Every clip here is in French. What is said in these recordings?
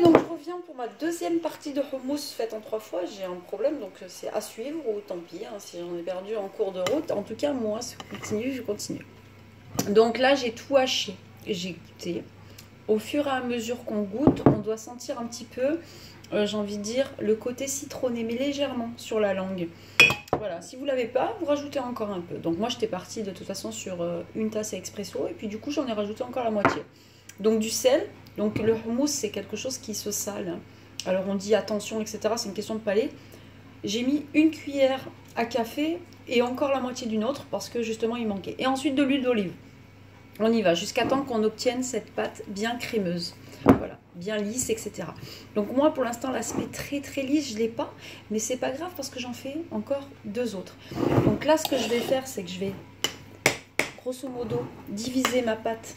donc je reviens pour ma deuxième partie de hummus faite en 3 fois. J'ai un problème, donc c'est à suivre ou tant pis, hein, si j'en ai perdu en cours de route. En tout cas, moi, je continue. Donc là, j'ai tout haché. J'ai goûté. Au fur et à mesure qu'on goûte, on doit sentir un petit peu, j'ai envie de dire, le côté citronné, mais légèrement sur la langue. Voilà, si vous ne l'avez pas, vous rajoutez encore un peu. Donc moi, j'étais partie de toute façon sur une tasse à expresso, et puis du coup, j'en ai rajouté encore la moitié. Donc du sel. Donc le hummus, c'est quelque chose qui se sale. Alors on dit attention, etc. C'est une question de palais. J'ai mis une cuillère à café et encore la moitié d'une autre parce que justement il manquait. Et ensuite de l'huile d'olive. On y va jusqu'à temps qu'on obtienne cette pâte bien crémeuse. Voilà, bien lisse, etc. Donc moi pour l'instant l'aspect très très lisse, je ne l'ai pas. Mais c'est pas grave parce que j'en fais encore 2 autres. Donc là ce que je vais faire, c'est que je vais grosso modo diviser ma pâte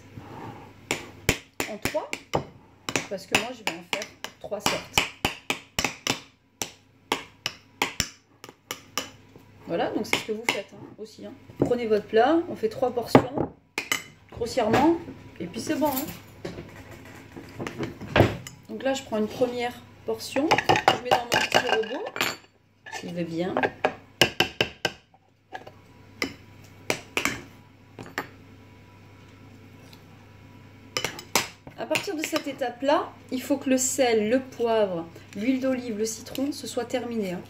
en 3. Parce que moi, je vais en faire 3 sortes. Voilà, donc c'est ce que vous faites hein, aussi. Hein. Prenez votre plat, on fait 3 portions, grossièrement, et puis c'est bon. Hein. Donc là, je prends une première portion, je mets dans mon petit robot, s'il veut bien. À partir de cette étape-là, il faut que le sel, le poivre, l'huile d'olive, le citron, ce soit terminé. Hein.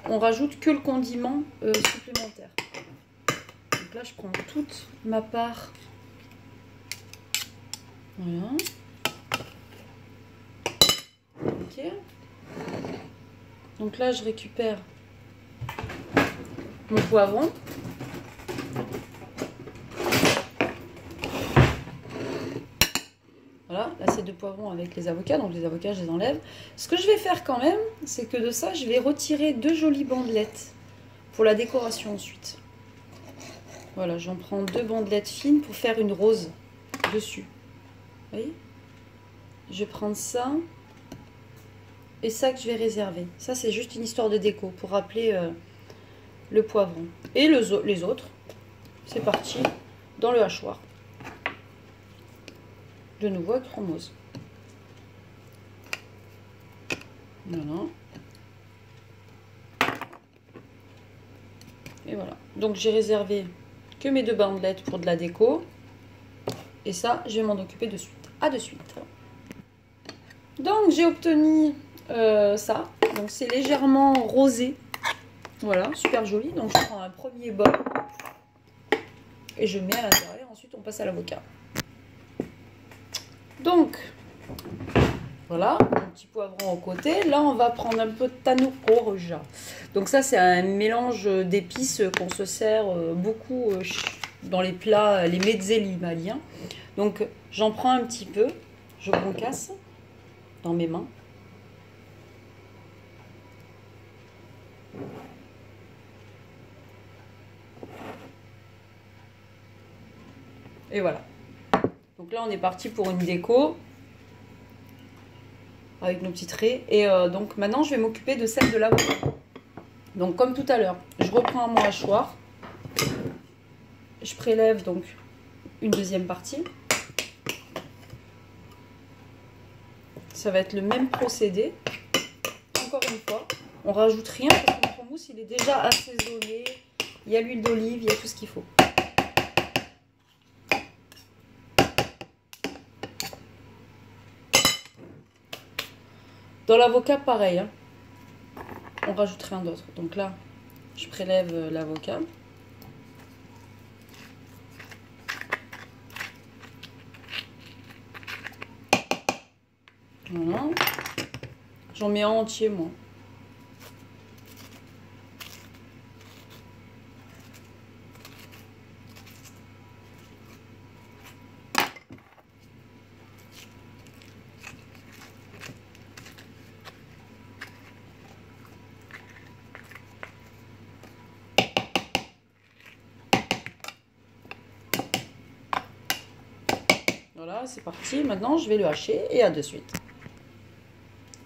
On rajoute que le condiment supplémentaire. Donc là, je prends toute ma part. Voilà. Ok. Donc là, je récupère mon poivron. Voilà, l'assiette de poivron avec les avocats, donc les avocats je les enlève. Ce que je vais faire quand même, c'est que de ça, je vais retirer 2 jolies bandelettes pour la décoration ensuite. Voilà, j'en prends 2 bandelettes fines pour faire une rose dessus. Vous voyez? Je vais prendre ça et ça que je vais réserver. Ça c'est juste une histoire de déco pour rappeler le poivron. Et les autres, c'est parti dans le hachoir. De nouveau avec hummus. Voilà. Et voilà. Donc j'ai réservé que mes 2 bandelettes pour de la déco. Et ça, je vais m'en occuper de suite. À de suite. Donc j'ai obtenu ça. Donc c'est légèrement rosé. Voilà, super joli. Donc je prends un premier bol. Et je mets à l'intérieur. Ensuite on passe à l'avocat. Donc, voilà, un petit poivron au côté. Là, on va prendre un peu de tannour roja. Donc ça, c'est un mélange d'épices qu'on se sert beaucoup dans les plats, les mezzeli maliens. Donc, j'en prends un petit peu, je concasse dans mes mains. Et voilà. Donc là, on est parti pour une déco avec nos petits traits. Et donc maintenant, je vais m'occuper de celle de l'avocat. Donc comme tout à l'heure, je reprends mon hachoir. Je prélève donc une deuxième partie. Ça va être le même procédé. Encore une fois, on rajoute rien parce que notre hummus, il est déjà assaisonné. Il y a l'huile d'olive, il y a tout ce qu'il faut. Dans l'avocat, pareil, hein. On rajoute rien d'autre. Donc là, je prélève l'avocat. Voilà. J'en mets en entier, moi. Voilà, c'est parti. Maintenant, je vais le hacher et à de suite.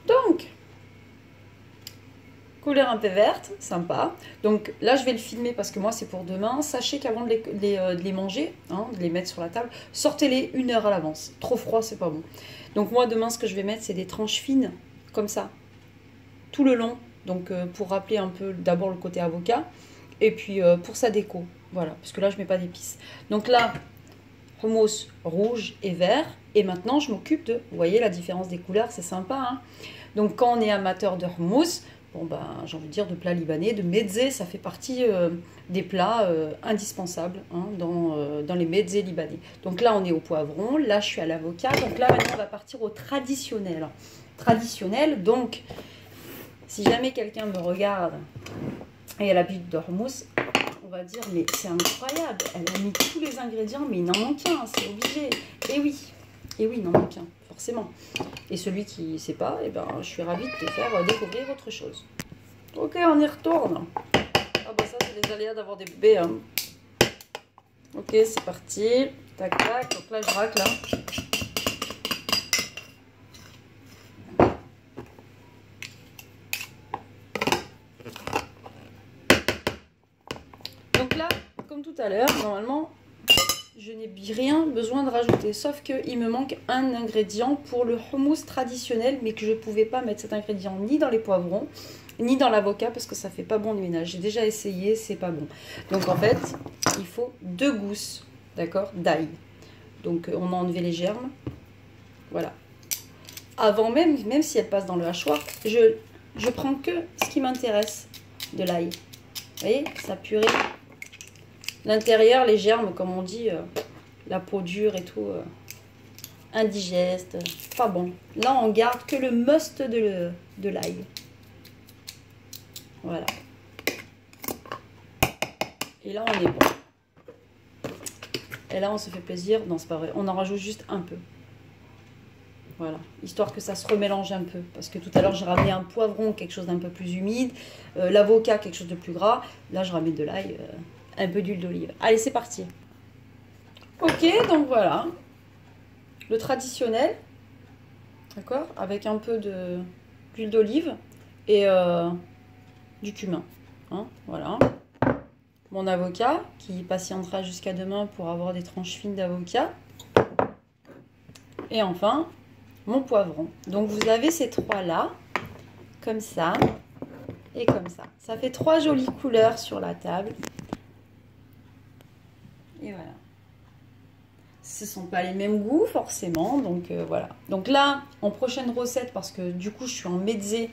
Donc, Couleur un peu verte, sympa. Donc là, je vais le filmer parce que moi, c'est pour demain. Sachez qu'avant de les manger, hein, de les mettre sur la table, sortez-les 1 heure à l'avance. Trop froid, c'est pas bon. Donc moi, demain, ce que je vais mettre, c'est des tranches fines, comme ça, tout le long. Donc pour rappeler un peu d'abord le côté avocat, et puis pour sa déco. Voilà, parce que là, je mets pas d'épices. Donc là, hummus rouge et vert. Et maintenant, je m'occupe de... Vous voyez la différence des couleurs, c'est sympa, hein. Donc quand on est amateur de hummus... Bon ben, j'ai envie de dire de plats libanais, de mezze, ça fait partie des plats indispensables hein, dans les mezzes libanais. Donc là, on est au poivron, là, je suis à l'avocat. Donc là, maintenant, on va partir au traditionnel. Traditionnel, donc, si jamais quelqu'un me regarde et a l'habitude de hummus, on va dire, mais c'est incroyable, elle a mis tous les ingrédients, mais il en manque un, c'est obligé. Et oui, il en manque un. Forcément. Et celui qui ne sait pas, eh ben, je suis ravie de te faire découvrir autre chose. Ok, on y retourne. Ah bah ça, c'est les aléas d'avoir des bébés. Hein. Ok, c'est parti. Tac, tac. Donc là, je racle. Là. Donc là, comme tout à l'heure, normalement... Je n'ai rien besoin de rajouter, sauf qu'il me manque un ingrédient pour le hummus traditionnel, mais que je ne pouvais pas mettre cet ingrédient ni dans les poivrons, ni dans l'avocat, parce que ça ne fait pas bon du ménage. J'ai déjà essayé, c'est pas bon. Donc en fait, il faut 2 gousses, d'accord, d'ail. Donc on a enlevé les germes, voilà. Avant même si elle passe dans le hachoir, je prends que ce qui m'intéresse de l'ail. Vous voyez, ça purée. L'intérieur, les germes, comme on dit, la peau dure et tout, indigeste, pas bon. Là, on garde que le must de l'ail. Voilà. Et là, on est bon. Et là, on se fait plaisir. Non, c'est pas vrai. On en rajoute juste un peu. Voilà. Histoire que ça se remélange un peu. Parce que tout à l'heure, j'ai ramené un poivron, quelque chose d'un peu plus humide. L'avocat, quelque chose de plus gras. Là, je ramène de l'ail... un peu d'huile d'olive. Allez, c'est parti. Ok, donc voilà. Le traditionnel. D'accord? Avec un peu d'huile d'olive et du cumin. Hein, voilà. Mon avocat qui patientera jusqu'à demain pour avoir des tranches fines d'avocat. Et enfin, mon poivron. Donc vous avez ces trois-là. Comme ça. Et comme ça. Ça fait 3 jolies couleurs sur la table. Et voilà. Ce ne sont pas les mêmes goûts forcément, donc voilà. Donc là, en prochaine recette, parce que du coup je suis en mezze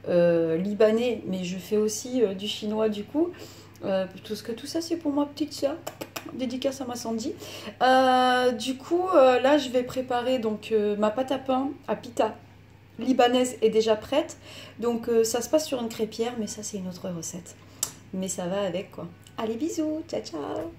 libanais, mais je fais aussi du chinois du coup. Tout ça c'est pour ma petite soeur, dédicace à ma Sandy. Du coup là je vais préparer donc ma pâte à pain à pita libanaise est déjà prête. Donc ça se passe sur une crêpière, mais ça c'est une autre recette. Mais ça va avec quoi. Allez bisous, ciao ciao.